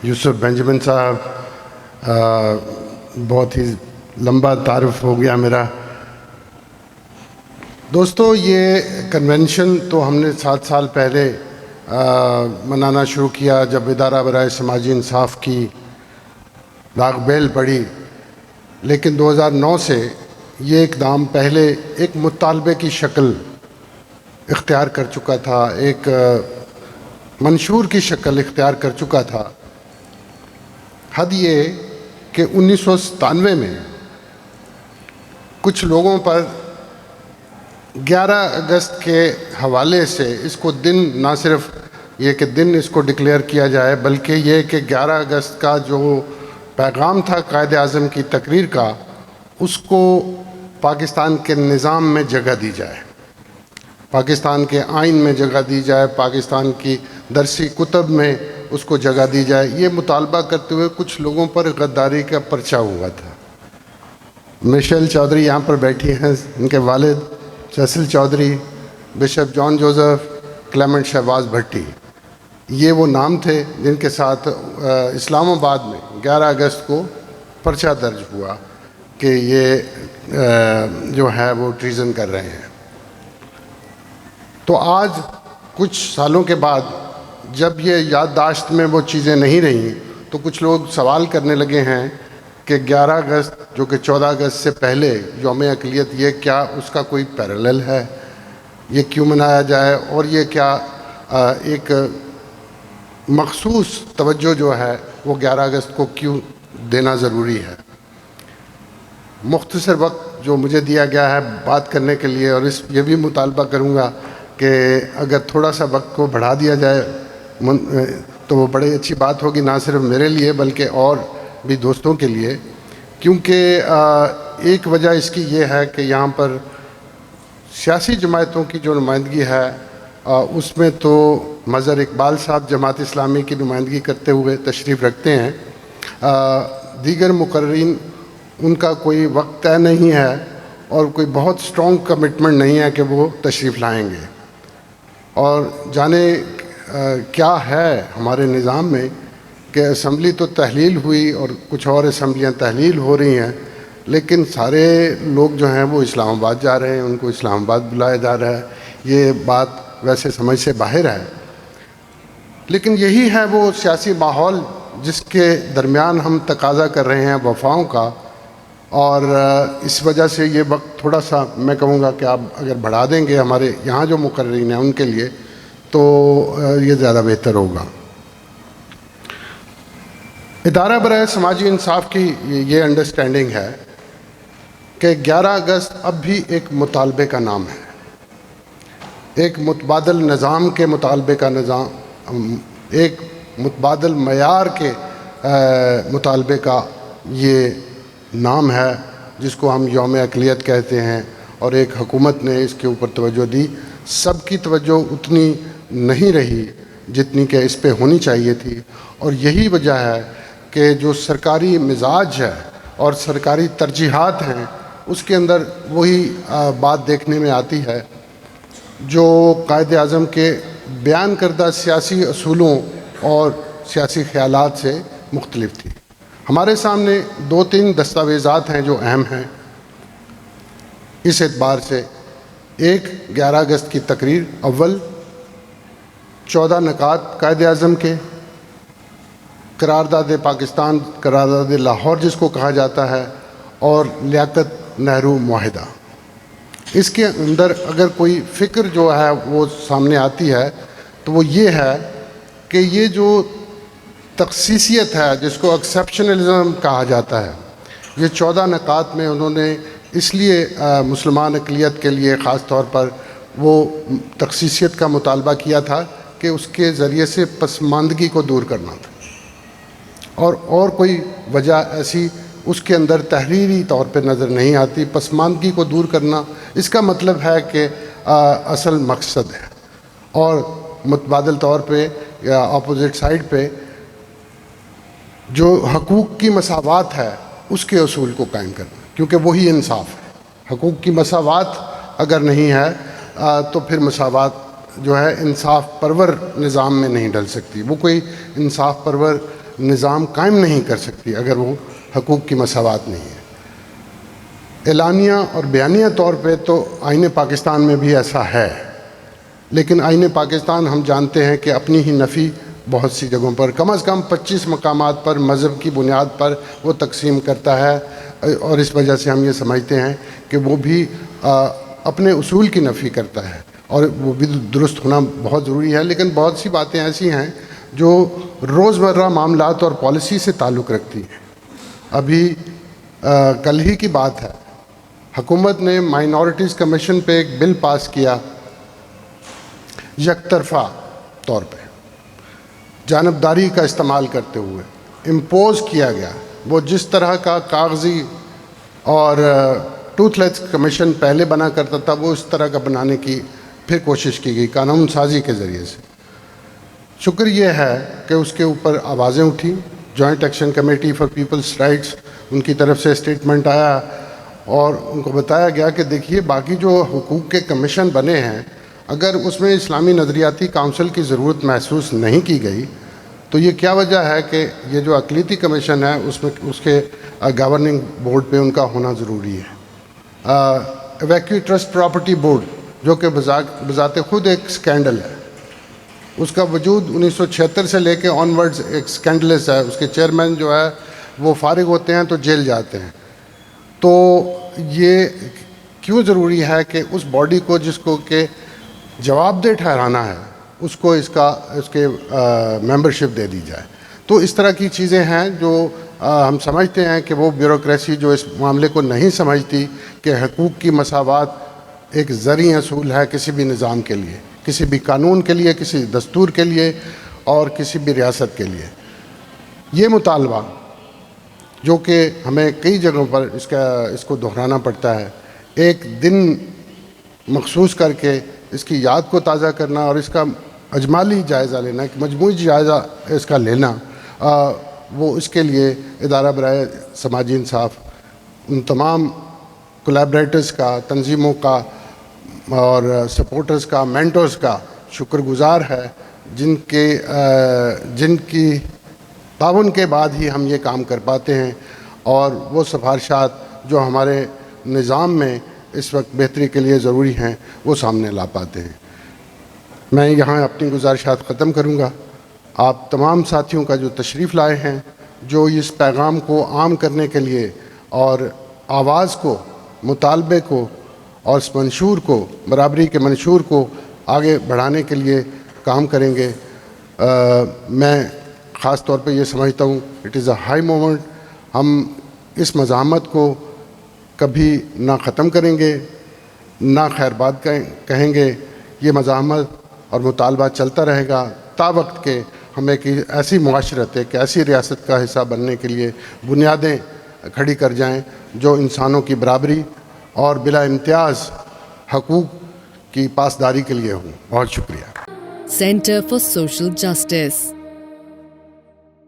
یوسف Benjamin صاحب، بہت ہی لمبا تعارف ہو گیا میرا۔ دوستو، یہ کنونشن تو ہم نے 7 سال پہلے منانا شروع کیا جب ادارہ برائے سماجی انصاف کی داغ بیل پڑی، لیکن 2009 سے یہ اقدام پہلے ایک مطالبے کی شکل اختیار کر چکا تھا، ایک منشور کی شکل اختیار کر چکا تھا۔ حد یہ کہ 1997 میں کچھ لوگوں پر 11 اگست کے حوالے سے اس کو دن، نہ صرف یہ کہ دن اس کو ڈکلیئر کیا جائے، بلکہ یہ کہ 11 اگست کا جو پیغام تھا قائد اعظم کی تقریر کا، اس کو پاکستان کے نظام میں جگہ دی جائے، پاکستان کے آئین میں جگہ دی جائے، پاکستان کی درسی کتب میں اس کو جگہ دی جائے۔ یہ مطالبہ کرتے ہوئے کچھ لوگوں پر غداری کا پرچہ ہوا تھا۔ مشیل چودھری یہاں پر بیٹھی ہیں، ان کے والد سیسل چودھری، بشپ جان جوزف، کلیمنٹ شہباز بھٹی، یہ وہ نام تھے جن کے ساتھ اسلام آباد میں 11 اگست کو پرچہ درج ہوا کہ یہ جو ہے وہ ٹریزن کر رہے ہیں۔ تو آج کچھ سالوں کے بعد جب یہ یادداشت میں وہ چیزیں نہیں رہیں، تو کچھ لوگ سوال کرنے لگے ہیں کہ 11 اگست جو کہ 14 اگست سے پہلے یوم اقلیت، یہ کیا اس کا کوئی پیرالل ہے؟ یہ کیوں منایا جائے؟ اور یہ کیا ایک مخصوص توجہ جو ہے وہ 11 اگست کو کیوں دینا ضروری ہے؟ مختصر وقت جو مجھے دیا گیا ہے بات کرنے کے لیے، اور یہ بھی مطالبہ کروں گا کہ اگر تھوڑا سا وقت کو بڑھا دیا جائے تو وہ بڑی اچھی بات ہوگی، نہ صرف میرے لیے بلکہ اور بھی دوستوں کے لیے، کیونکہ ایک وجہ اس کی یہ ہے کہ یہاں پر سیاسی جماعتوں کی جو نمائندگی ہے اس میں تو مظہر اقبال صاحب جماعت اسلامی کی نمائندگی کرتے ہوئے تشریف رکھتے ہیں، دیگر مقررین ان کا کوئی وقت طے نہیں ہے اور کوئی بہت سٹرونگ کمٹمنٹ نہیں ہے کہ وہ تشریف لائیں گے۔ اور جانے کیا ہے ہمارے نظام میں کہ اسمبلی تو تحلیل ہوئی اور کچھ اور اسمبلیاں تحلیل ہو رہی ہیں، لیکن سارے لوگ جو ہیں وہ اسلام آباد جا رہے ہیں، ان کو اسلام آباد بلایا جا رہا ہے۔ یہ بات ویسے سمجھ سے باہر ہے، لیکن یہی ہے وہ سیاسی ماحول جس کے درمیان ہم تقاضا کر رہے ہیں وفاؤں کا، اور اس وجہ سے یہ وقت تھوڑا سا میں کہوں گا کہ آپ اگر بڑھا دیں گے ہمارے یہاں جو مقررین ہیں ان کے لیے تو یہ زیادہ بہتر ہوگا۔ ادارہ برائے سماجی انصاف کی یہ انڈرسٹینڈنگ ہے کہ 11 اگست اب بھی ایک مطالبے کا نام ہے، ایک متبادل نظام کے مطالبے کا نظام، ایک متبادل معیار کے مطالبے کا یہ نام ہے جس کو ہم یوم اقلیت کہتے ہیں، اور ایک حکومت نے اس کے اوپر توجہ دی۔ سب کی توجہ اتنی نہیں رہی جتنی کہ اس پہ ہونی چاہیے تھی، اور یہی وجہ ہے کہ جو سرکاری مزاج ہے اور سرکاری ترجیحات ہیں اس کے اندر وہی بات دیکھنے میں آتی ہے جو قائد اعظم کے بیان کردہ سیاسی اصولوں اور سیاسی خیالات سے مختلف تھی۔ ہمارے سامنے 2-3 دستاویزات ہیں جو اہم ہیں اس اعتبار سے۔ ایک 11 اگست کی تقریر، اول 14 نکات قائد اعظم کے، قرارداد پاکستان، قرارداد لاہور جس کو کہا جاتا ہے، اور لیاقت نہرو معاہدہ۔ اس کے اندر اگر کوئی فکر جو ہے وہ سامنے آتی ہے تو وہ یہ ہے کہ یہ جو تخصیصیت ہے جس کو ایکسیپشنلزم کہا جاتا ہے، یہ 14 نکات میں انہوں نے اس لیے مسلمان اقلیت کے لیے خاص طور پر وہ تخصیصیت کا مطالبہ کیا تھا کہ اس کے ذریعے سے پسماندگی کو دور کرنا تھا، اور کوئی وجہ ایسی اس کے اندر تحریری طور پہ نظر نہیں آتی۔ پسماندگی کو دور کرنا اس کا مطلب ہے کہ اصل مقصد ہے، اور متبادل طور پہ یا اپوزٹ سائڈ پہ جو حقوق کی مساوات ہے اس کے اصول کو قائم کرنا، کیونکہ وہی انصاف ہے۔ حقوق کی مساوات اگر نہیں ہے تو پھر مساوات جو ہے انصاف پرور نظام میں نہیں ڈل سکتی، وہ کوئی انصاف پرور نظام قائم نہیں کر سکتی اگر وہ حقوق کی مساوات نہیں ہے۔ اعلانیہ اور بیانیہ طور پہ تو آئین پاکستان میں بھی ایسا ہے، لیکن آئین پاکستان ہم جانتے ہیں کہ اپنی ہی نفی بہت سی جگہوں پر کم از کم 25 مقامات پر مذہب کی بنیاد پر وہ تقسیم کرتا ہے، اور اس وجہ سے ہم یہ سمجھتے ہیں کہ وہ بھی اپنے اصول کی نفی کرتا ہے، اور وہ بھی درست ہونا بہت ضروری ہے۔ لیکن بہت سی باتیں ایسی ہیں جو روزمرہ معاملات اور پالیسی سے تعلق رکھتی ہیں۔ ابھی کل ہی کی بات ہے، حکومت نے مائنورٹیز کمیشن پہ ایک بل پاس کیا، یک طرفہ طور پہ جانبداری کا استعمال کرتے ہوئے امپوز کیا گیا۔ وہ جس طرح کا کاغذی اور ٹوتھ لیس کمیشن پہلے بنا کرتا تھا، وہ اس طرح کا بنانے کی پھر کوشش کی گئی قانون سازی کے ذریعے سے۔ شکر یہ ہے کہ اس کے اوپر آوازیں اٹھیں، joint action committee for people's rights ان کی طرف سے اسٹیٹمنٹ آیا، اور ان کو بتایا گیا کہ دیکھیے باقی جو حقوق کے کمیشن بنے ہیں، اگر اس میں اسلامی نظریاتی کونسل کی ضرورت محسوس نہیں کی گئی تو یہ کیا وجہ ہے کہ یہ جو اقلیتی کمیشن ہے اس کے گورننگ بورڈ پہ ان کا ہونا ضروری ہے۔ ایویکیو ٹرسٹ پراپرٹی بورڈ جو کہ بذات خود ایک سکینڈل ہے، اس کا وجود 1976 سے لے کے آنورڈز ایک سکینڈلس ہے۔ اس کے چیئرمین جو ہے وہ فارغ ہوتے ہیں تو جیل جاتے ہیں۔ تو یہ کیوں ضروری ہے کہ اس باڈی کو جس کو کہ جواب دہ ٹھہرانا ہے اس کو اس کے ممبرشپ دے دی جائے۔ تو اس طرح کی چیزیں ہیں جو ہم سمجھتے ہیں کہ وہ بیوروکریسی جو اس معاملے کو نہیں سمجھتی کہ حقوق کی مساوات ایک زرعی اصول ہے کسی بھی نظام کے لیے، کسی بھی قانون کے لیے، کسی دستور کے لیے اور کسی بھی ریاست کے لیے۔ یہ مطالبہ جو کہ ہمیں کئی جگہوں پر اس کو دہرانا پڑتا ہے، ایک دن مخصوص کر کے اس کی یاد کو تازہ کرنا اور اس کا اجمالی جائزہ لینا، ایک مجموعی جائزہ اس کا لینا، وہ اس کے لیے ادارہ برائے سماجی انصاف ان تمام کولیبریٹرز کا، تنظیموں کا اور سپورٹرز کا، مینٹورز کا شکر گزار ہے، جن کی تعاون کے بعد ہی ہم یہ کام کر پاتے ہیں، اور وہ سفارشات جو ہمارے نظام میں اس وقت بہتری کے لیے ضروری ہیں وہ سامنے لا پاتے ہیں۔ میں یہاں اپنی گزارشات ختم کروں گا۔ آپ تمام ساتھیوں کا جو تشریف لائے ہیں، جو اس پیغام کو عام کرنے کے لیے اور آواز کو، مطالبے کو اور اس منشور کو، برابری کے منشور کو آگے بڑھانے کے لیے کام کریں گے، میں خاص طور پہ یہ سمجھتا ہوں it is a high moment. ہم اس مزاحمت کو کبھی نہ ختم کریں گے، نہ خیر بات کہیں گے۔ یہ مزاحمت اور مطالبہ چلتا رہے گا تا وقت کہ ہم ایک ایسی معاشرت، ایک ایسی ریاست کا حصہ بننے کے لیے بنیادیں کھڑی کر جائیں جو انسانوں کی برابری اور بلا امتیاز حقوق کی پاسداری کے لیے ہوں۔ بہت شکریہ۔ Center for Social Justice